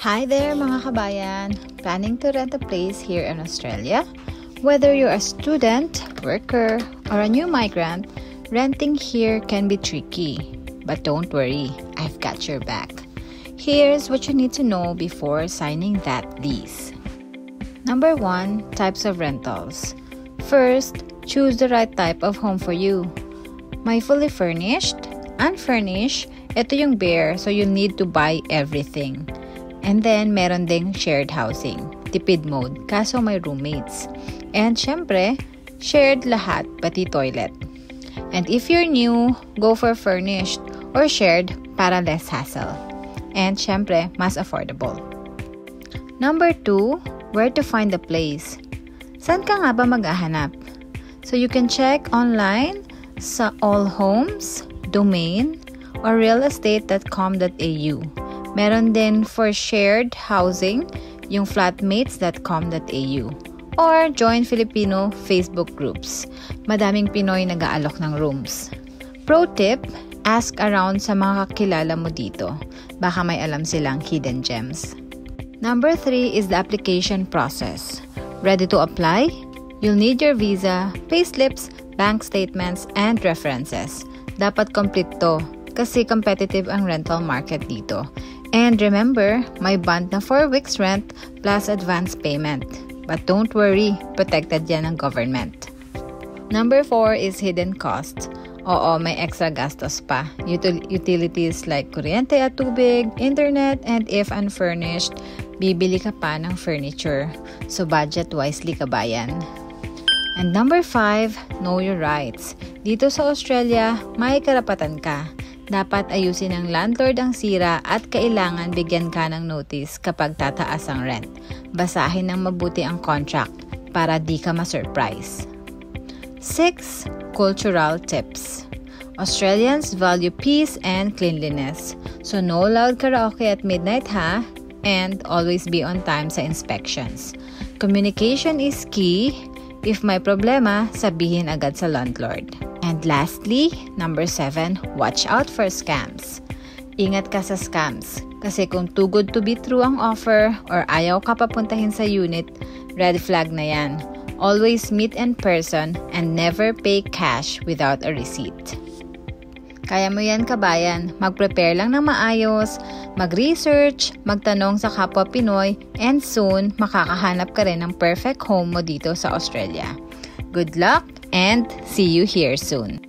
Hi there mga kabayan! Planning to rent a place here in Australia? Whether you're a student, worker, or a new migrant, renting here can be tricky. But don't worry, I've got your back. Here's what you need to know before signing that lease. Number 1, types of rentals. First, choose the right type of home for you. May fully furnished, unfurnished, ito yung bare, so you need to buy everything. And then, meron ding shared housing, tipid mode, kaso may roommates. And syempre, shared lahat, pati toilet. And if you're new, go for furnished or shared para less hassle. And syempre, mas affordable. Number 2, where to find the place. Saan ka nga ba maghahanap? So you can check online sa All Homes, Domain, or realestate.com.au. Meron din for shared housing, yung flatmates.com.au. Or join Filipino Facebook groups. Madaming Pinoy nag-aalok ng rooms. Pro tip, ask around sa mga kakilala mo dito. Baka may alam silang hidden gems. Number 3 is the application process. Ready to apply? You'll need your visa, payslips, bank statements, and references. Dapat complete to kasi competitive ang rental market dito. And remember, may bond na 4 weeks rent plus advance payment. But don't worry, protected yan ng government. Number 4 is hidden costs. Oo, may extra gastos pa. Utilities like kuryente at tubig, internet, and if unfurnished, bibili ka pa ng furniture. So budget wisely kabayan. And number 5, know your rights. Dito sa Australia, may karapatan ka. Dapat ayusin ng landlord ang sira at kailangan bigyan ka ng notice kapag tataas ang rent. Basahin ng mabuti ang contract para di ka ma-surprise. 6. Cultural tips. Australians value peace and cleanliness. So no loud karaoke at midnight ha? And always be on time sa inspections. Communication is key. If may problema, sabihin agad sa landlord. And lastly, number 7, watch out for scams. Ingat ka sa scams. Kasi kung too good to be true ang offer or ayaw ka papuntahin sa unit, red flag na yan. Always meet in person and never pay cash without a receipt. Kaya mo yan kabayan, mag-prepare lang ng maayos, mag-research, magtanong sa kapwa Pinoy, and soon makakahanap ka rin ng perfect home mo dito sa Australia. Good luck and see you here soon.